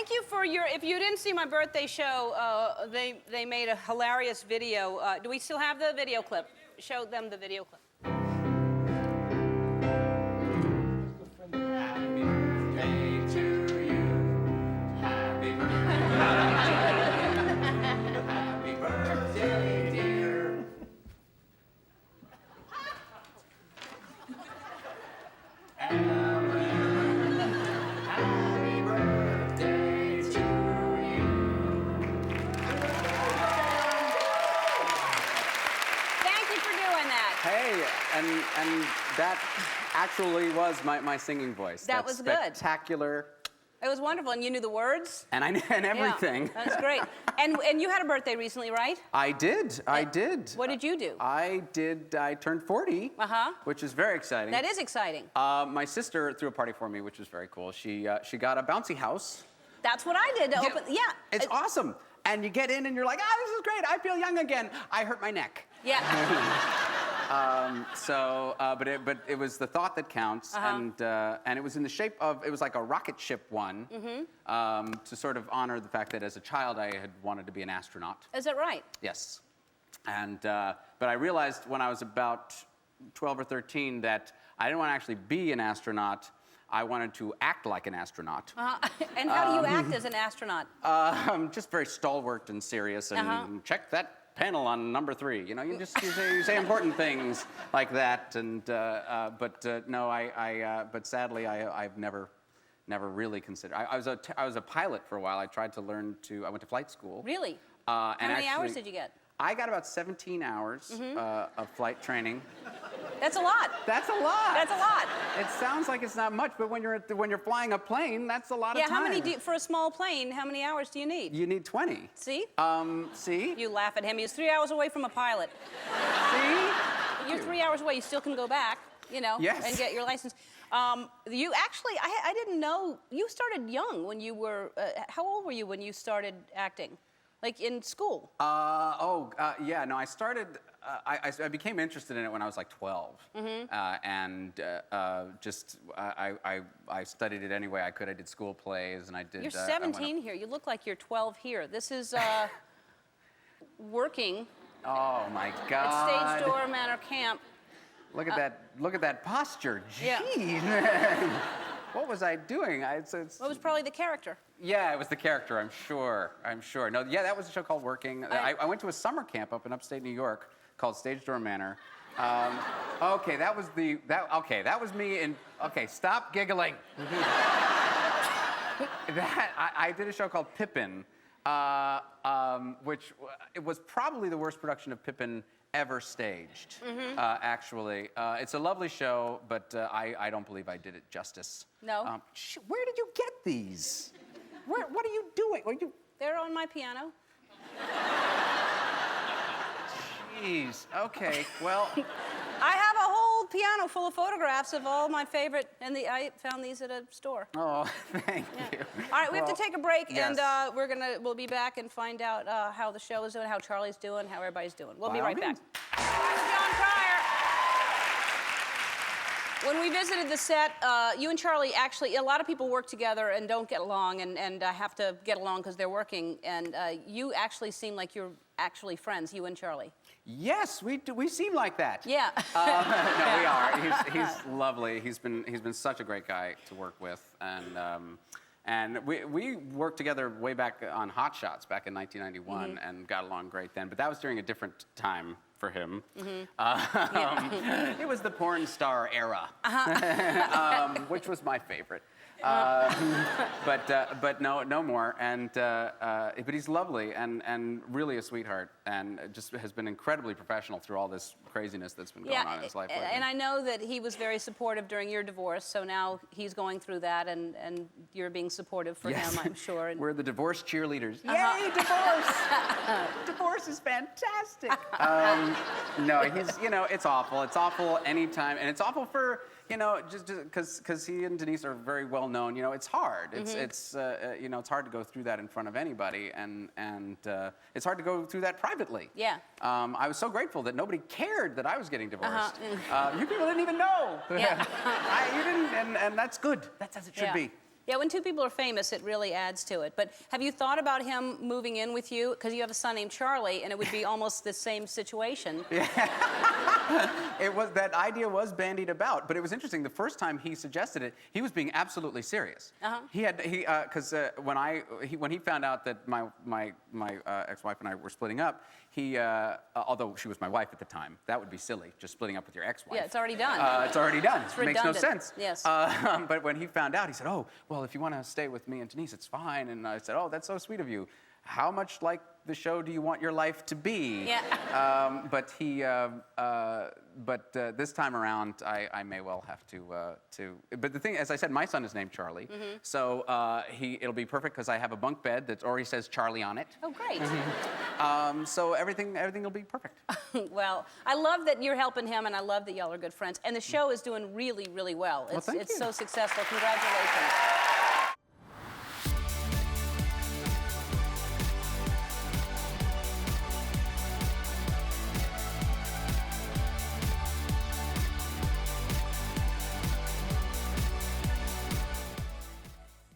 thank you for your, if you didn't see my birthday show, they made a hilarious video. Do we still have the video clip? Show them the video clip. And that actually was my singing voice. That was good. Spectacular. It was wonderful, and you knew the words? And everything. Yeah, that's great. And you had a birthday recently, right? I did. What did you do? I turned 40, which is very exciting. That is exciting. My sister threw a party for me, which was very cool. She got a bouncy house. That's what I did to open, yeah. It's awesome. And you get in and you're like, this is great, I feel young again. I hurt my neck. Yeah. But it was the thought that counts, and it was in the shape of, it was like a rocket ship one, to sort of honor the fact that as a child I had wanted to be an astronaut. Is that right? Yes. And, but I realized when I was about 12 or 13 that I didn't want to actually be an astronaut. I wanted to act like an astronaut. And how do you act as an astronaut? Just very stalwart and serious, and check that panel on number 3. You know, you say important things like that. And but sadly, I've never really considered. I was a pilot for a while. I tried to learn to. I went to flight school. Really? How many hours did you get? I got about 17 hours of flight training. That's a lot. That's a lot. That's a lot. It sounds like it's not much, but when you're flying a plane, that's a lot of time. Yeah, how many for a small plane? How many hours do you need? You need 20. See? See? You laugh at him. He's 3 hours away from a pilot. See? You're 3 hours away. You still can go back, you know, and get your license. You actually, I didn't know you started young when you were. How old were you when you started acting? Like in school? Yeah, no, I started, I became interested in it when I was like 12. I studied it any way I could. I did school plays and I did... You're 17 here. You look like you're 12 here. This is working. Oh my God. At Stage Door Manor Camp. Look at that posture. Jeez. Yeah. What was I doing? It was probably the character. Yeah, it was the character, I'm sure. No, yeah, that was a show called Working. I went to a summer camp up in upstate New York called Stage Door Manor. Okay, that was me in, okay, stop giggling. I did a show called Pippin, which it was probably the worst production of Pippin ever staged, actually. It's a lovely show, but I don't believe I did it justice. No? Where did you get these? What are you doing? They're on my piano. Jeez, okay, well... I have a whole piano full of photographs of all my favorite, and I found these at a store. Oh, thank you. All right, we have to take a break, and we'll be back and find out how the show is doing, how Charlie's doing, how everybody's doing. We'll be right back. John Cryer. When we visited the set, you and Charlie actually, a lot of people work together and don't get along and have to get along because they're working, and you actually seem like you're actually friends, you and Charlie. Yes, we seem like that. Yeah. No, we are. He's lovely. He's been such a great guy to work with, and we worked together way back on Hot Shots back in 1991 and got along great then. But that was during a different time for him. It was the porn star era, which was my favorite. But no more. And but he's lovely and really a sweetheart, and just has been incredibly professional through all this craziness that's been going on in his life lately. And I know that he was very supportive during your divorce, so now he's going through that, and you're being supportive for him, I'm sure. And we're the divorce cheerleaders. Yay, divorce! Divorce is fantastic. No, it's awful. It's awful anytime, and it's awful for. Just because he and Denise are very well known, it's hard. It's hard to go through that in front of anybody, and it's hard to go through that privately. Yeah. I was so grateful that nobody cared that I was getting divorced. You people didn't even know. Yeah. You didn't, and that's good. That's as it should be. Yeah, when two people are famous, it really adds to it. But have you thought about him moving in with you? Because you have a son named Charlie, and it would be almost the same situation. Yeah. That idea was bandied about, but it was interesting. The first time he suggested it, he was being absolutely serious. Because when he found out that my ex-wife and I were splitting up, although she was my wife at the time, that would be silly, just splitting up with your ex-wife. Yeah, it's already done. It's already done. It's It makes no redundant. sense. Yes. But when he found out, he said, "Oh, well, if you want to stay with me and Denise, it's fine." And I said, "Oh, that's so sweet of you. How much like the show do you want your life to be?" Yeah. But this time around, I may well have to. But the thing, as I said, my son is named Charlie, so it'll be perfect because I have a bunk bed that already says Charlie on it. Oh, great. So everything will be perfect. Well, I love that you're helping him, and I love that y'all are good friends. And the show is doing really, really well. Thank you. It's so successful. Congratulations.